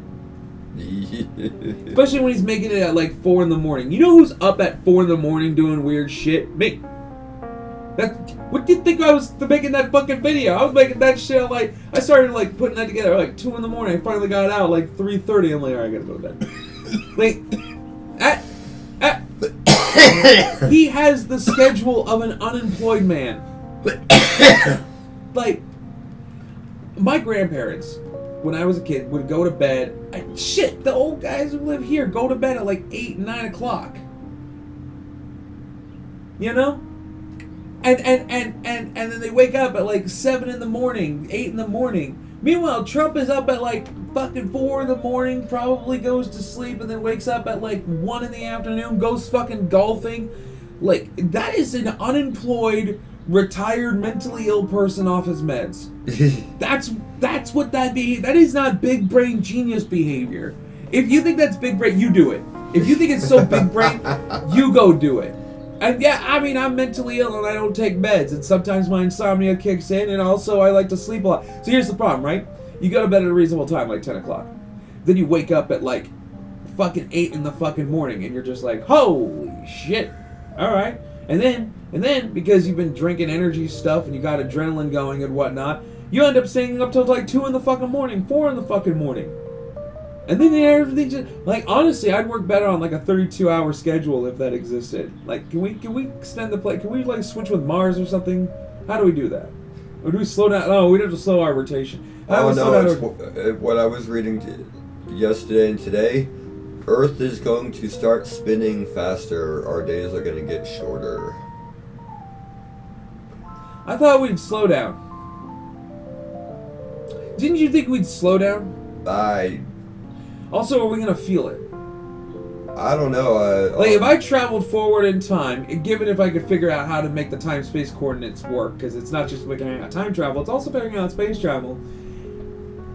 Especially when he's making it at like 4 in the morning. You know who's up at 4 in the morning doing weird shit? Me. What do you think I was making that fucking video? I was making that shit at like, I started like putting that together at like 2 in the morning. I finally got it out at like 3:30. I'm like, alright, I gotta go to bed. Like, he has the schedule of an unemployed man. Like, my grandparents, when I was a kid, would go to bed. The old guys who live here go to bed at like 8, 9 o'clock. You know? And then they wake up at like 7 in the morning, 8 in the morning. Meanwhile, Trump is up at like fucking 4 in the morning, probably goes to sleep, and then wakes up at like 1 in the afternoon, goes fucking golfing. Like, that is an unemployed, retired mentally ill person off his meds. That's what that is not big brain genius behavior. If you think that's big brain, you do it. If you think it's so big brain, you go do it. And yeah, I mean, I'm mentally ill and I don't take meds, and sometimes my insomnia kicks in, and also I like to sleep a lot. So here's the problem, right? You go to bed at a reasonable time, like 10 o'clock. Then you wake up at like fucking 8 in the fucking morning, and you're just like, holy shit. All right. And then, because you've been drinking energy stuff and you got adrenaline going and whatnot, you end up staying up till like 2 in the fucking morning, 4 in the fucking morning. And then everything just, like, honestly, I'd work better on like a 32-hour schedule if that existed. Like, can we extend the play? Can we like switch with Mars or something? How do we do that? Or do we slow down? No, we have to slow our rotation. Oh no, it's what I was reading yesterday and today. Earth is going to start spinning faster. Our days are going to get shorter. I thought we'd slow down. Didn't you think we'd slow down? Also, are we going to feel it? I don't know. Like, if I traveled forward in time, given if I could figure out how to make the time-space coordinates work, because it's not just figuring out time travel, it's also figuring out space travel,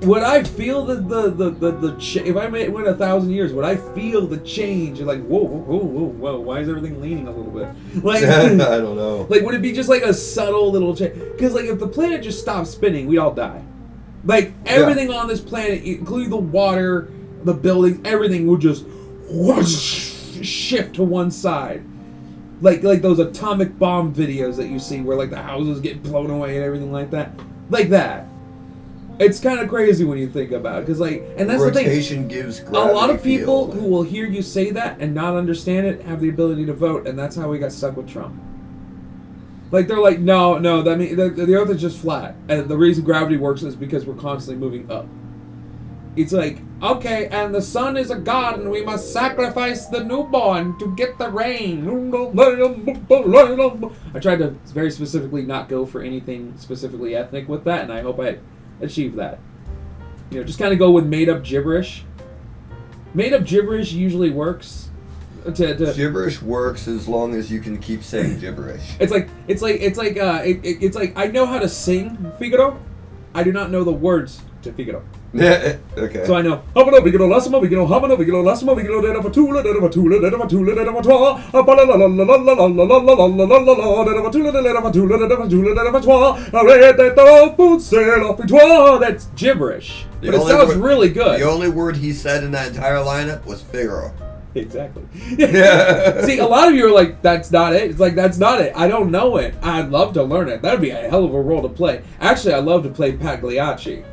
would I feel if I went 1,000 years, would I feel the change? Like, whoa, why is everything leaning a little bit? Like, I don't know. Like, would it be just like a subtle little change? Because, like, if the planet just stopped spinning, we'd all die. Like, everything on this planet, including the water, the buildings, everything would just whoosh, shift to one side. Like those atomic bomb videos that you see where, like, the houses get blown away and everything like that. Like that. It's kind of crazy when you think about it, because, like, and that's rotation the thing. Gives gravity a lot of people field. who will hear you say that and not understand it have the ability to vote, and that's how we got stuck with Trump. Like, they're like, no, that means the Earth is just flat, and the reason gravity works is because we're constantly moving up. It's like, okay, and the sun is a god, and we must sacrifice the newborn to get the rain. I tried to very specifically not go for anything specifically ethnic with that, and I hope I achieve that. You know, just kind of go with made-up gibberish. Made-up gibberish usually works. Gibberish works as long as you can keep saying gibberish. It's like I know how to sing Figaro. I do not know the words to Figaro. Okay. So I know Hamana Vigano Lasma Vigano Hamana Vigano Lasma Vigano Deda Fatula Deda Fatula Deda Fatula Deda Fatwa That's gibberish. But it sounds really good. The only word he said in that entire lineup was Figaro. Exactly. See, a lot of you are like, that's not it. It's like, that's not it. I don't know it. I'd love to learn it. That would be a hell of a role to play. Actually, I love to play Pagliacci.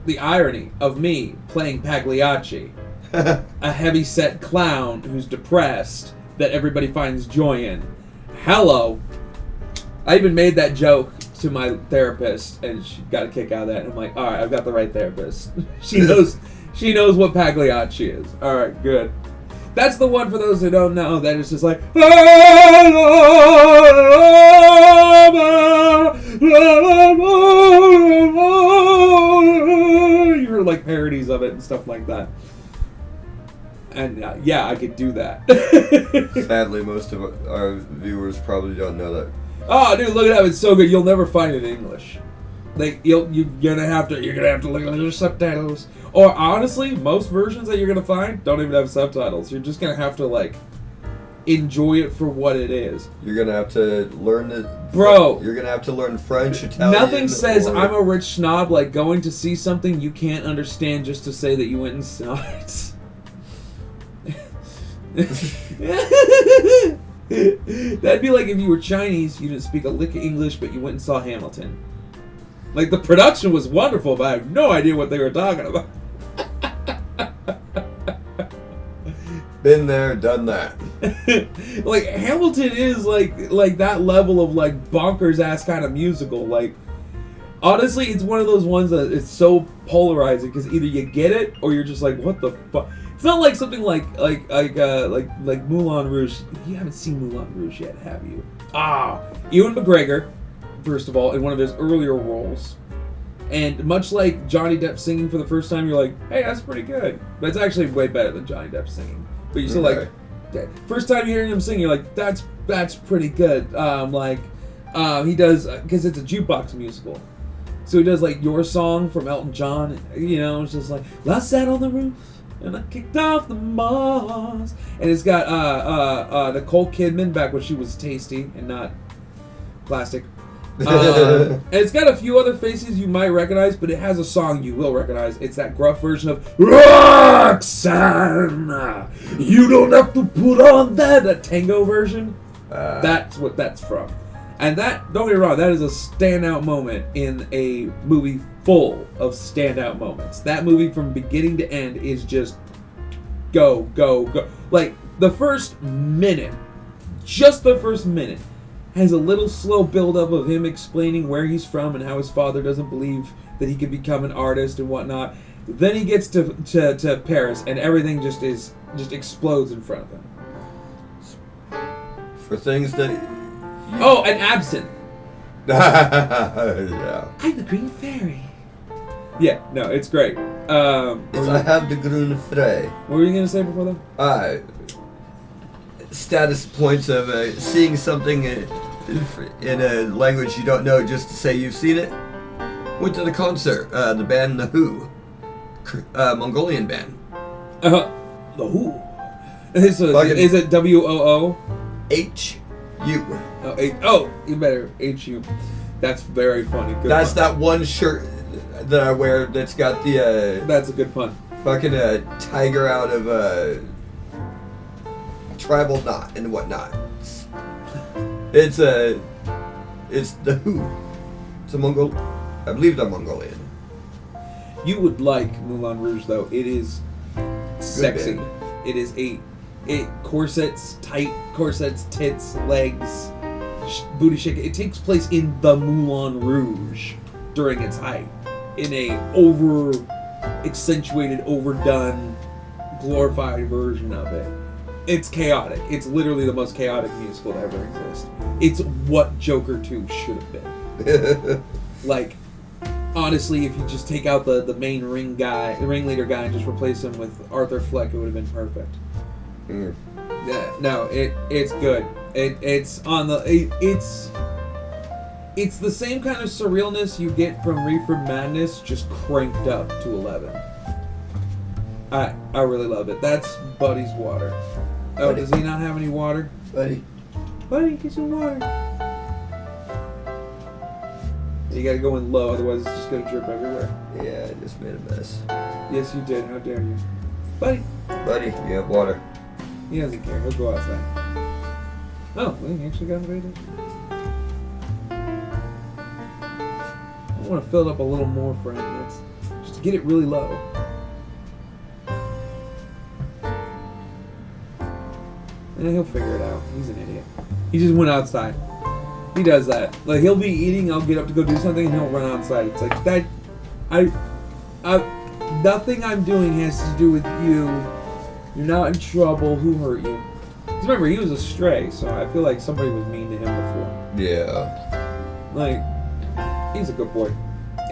The irony of me playing Pagliacci, a heavy-set clown who's depressed that everybody finds joy in. Hello. I even made that joke to my therapist, and she got a kick out of that. And I'm like, all right, I've got the right therapist. She knows what Pagliacci is. All right, good. That's the one for those who don't know. That is just like, you heard like parodies of it and stuff like that. And yeah, I could do that. Sadly, most of our viewers probably don't know that. Oh, dude, look it up. It's so good. You'll never find it in English. Like you're gonna have to look at the subtitles. Or honestly, most versions that you're gonna find don't even have subtitles. You're just gonna have to like enjoy it for what it is. You're gonna have to learn it, bro. You're gonna have to learn French, Italian. Nothing says I'm a rich snob like going to see something you can't understand just to say that you went and saw it. That'd be like if you were Chinese, you didn't speak a lick of English, but you went and saw Hamilton. Like, the production was wonderful, but I have no idea what they were talking about. Been there, done that. Like, Hamilton is like that level of like bonkers ass kind of musical. Like, honestly, it's one of those ones that it's so polarizing because either you get it or you're just like, what the fuck. It's not like something like Moulin Rouge. You haven't seen Moulin Rouge yet, have you? Ewan McGregor. First of all, in one of his earlier roles. And much like Johnny Depp singing for the first time, you're like, hey, that's pretty good. But it's actually way better than Johnny Depp singing. But you're still like, first time you're hearing him sing, you're like, that's pretty good. He does, because it's a jukebox musical. So he does like Your Song from Elton John. You know, it's just like, I sat on the roof and I kicked off the moss. And it's got Nicole Kidman back when she was tasty and not plastic. And it's got a few other faces you might recognize, but it has a song you will recognize. It's that gruff version of Roxanne. You don't have to put on that tango version. That's what that's from. And that, don't get me wrong, that is a standout moment in a movie full of standout moments. That movie from beginning to end is just go, go, go. Like, the first minute, just the first minute, has a little slow build-up of him explaining where he's from and how his father doesn't believe that he could become an artist and whatnot. Then he gets to Paris, and everything just explodes in front of him. For things that... Oh, and absinthe. Yeah. I'm the Green Fairy. Yeah, no, it's great. I have the Grune Frey. What were you going to say before that? Status points of seeing something in a language you don't know just to say you've seen it. Went to the concert, the band The Who, Mongolian band. The Who. Is it WOO? HU. Oh, you better HU. That's very funny. Good That's pun. that one shirt that I wear that's got the That's a good pun. fucking tiger out of tribal knot and whatnot. It's The Who. It's a I believe they're Mongolian. You would like Moulin Rouge though. It is sexy. band. It is corsets, tight corsets, tits, legs, booty shake. It takes place in the Moulin Rouge during its height, in a accentuated, overdone, glorified version of it. It's chaotic. It's literally the most chaotic musical to ever exist. It's what Joker 2 should have been. Like, honestly, if you just take out the main ringleader guy, and just replace him with Arthur Fleck, it would have been perfect. Mm. Yeah, no, it's good. It's the same kind of surrealness you get from Reefer Madness, just cranked up to 11. I really love it. That's Buddy's water. Oh, Buddy. Does he not have any water? Buddy. Buddy, get some water. You gotta go in low, otherwise it's just gonna drip everywhere. Yeah, I just made a mess. Yes, you did. How dare you? Buddy. Buddy, you have water. He doesn't care. He'll go outside. Oh, well, he actually got it. I want to fill it up a little more for him. That's just to get it really low. And he'll figure it out. He's an idiot. He just went outside. He does that. Like, he'll be eating, I'll get up to go do something, and he'll run outside. It's like, that... nothing I'm doing has to do with you. You're not in trouble. Who hurt you? Because remember, he was a stray, so I feel like somebody was mean to him before. Yeah. Like, he's a good boy.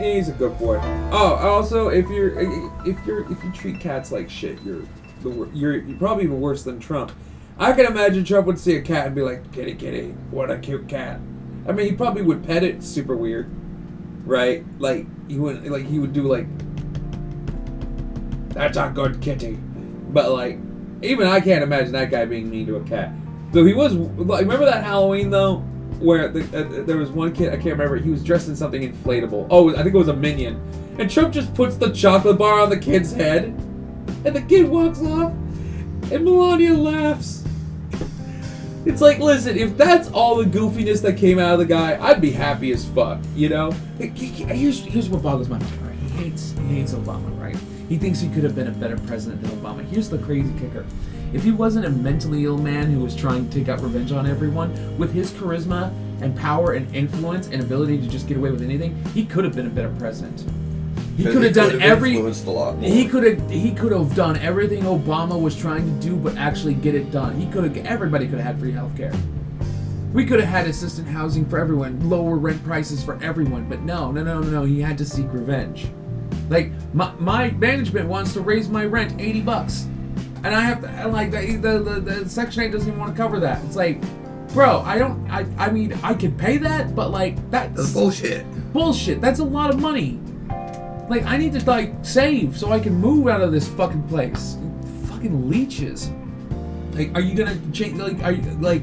He's a good boy. Oh, also, if you treat cats like shit, you're probably even worse than Trump. I can imagine Trump would see a cat and be like, "Kitty, kitty, what a cute cat." I mean, he probably would pet it, super weird, right? Like he would do like, "That's a good kitty," but like, even I can't imagine that guy being mean to a cat. Though he was, like, remember that Halloween though, where there was one kid, I can't remember, he was dressed in something inflatable. Oh, I think it was a minion, and Trump just puts the chocolate bar on the kid's head, and the kid walks off, and Melania laughs. It's like, listen, if that's all the goofiness that came out of the guy, I'd be happy as fuck, you know? Here's what boggles my mind, right? He hates Obama, right? He thinks he could have been a better president than Obama. Here's the crazy kicker. If he wasn't a mentally ill man who was trying to take out revenge on everyone, with his charisma and power and influence and ability to just get away with anything, he could have been a better president. He could have done influenced a lot more. He could have done everything Obama was trying to do, but actually get it done. Everybody could have had free healthcare. We could have had assistant housing for everyone, lower rent prices for everyone, but no. He had to seek revenge. Like, my management wants to raise my rent $80, and I have to, like, the Section 8 doesn't even want to cover that. It's like, bro, I mean, I could pay that, but like, That's bullshit. bullshit. That's a lot of money. Like, I need to, like, save so I can move out of this fucking place. Fucking leeches. Like, are you gonna change, like, are you, like,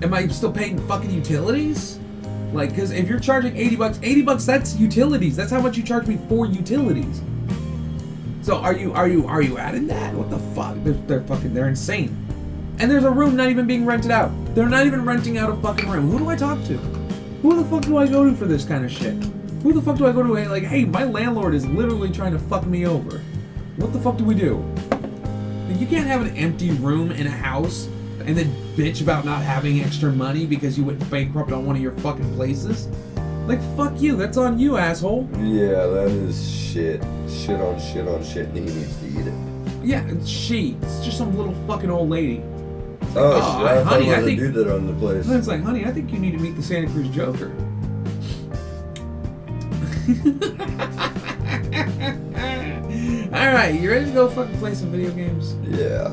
am I still paying fucking utilities? Like, because if you're charging $80, that's utilities. That's how much you charge me for utilities. So are you adding that? What the fuck? They're insane. And there's a room not even being rented out. They're not even renting out a fucking room. Who do I talk to? Who the fuck do I go to for this kind of shit? Who the fuck do I go to? Like, hey, my landlord is literally trying to fuck me over. What the fuck do we do? Like, you can't have an empty room in a house and then bitch about not having extra money because you went bankrupt on one of your fucking places. Like, fuck you. That's on you, asshole. Yeah, that is shit. Shit on shit on shit, and he needs to eat it. Yeah, it's just some little fucking old lady. Oh, honey, honey, I think do that on the place. And it's like, honey, I think you need to meet the Santa Cruz Joker. Alright, you ready to go fucking play some video games? Yeah.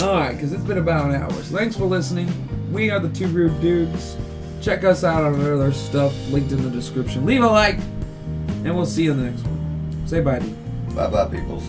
Alright, because it's been about an hour. So thanks for listening. We are the Two Rude Dudes. Check us out on our other stuff linked in the description. Leave a like, and we'll see you in the next one. Say bye, dude. Bye-bye, peoples.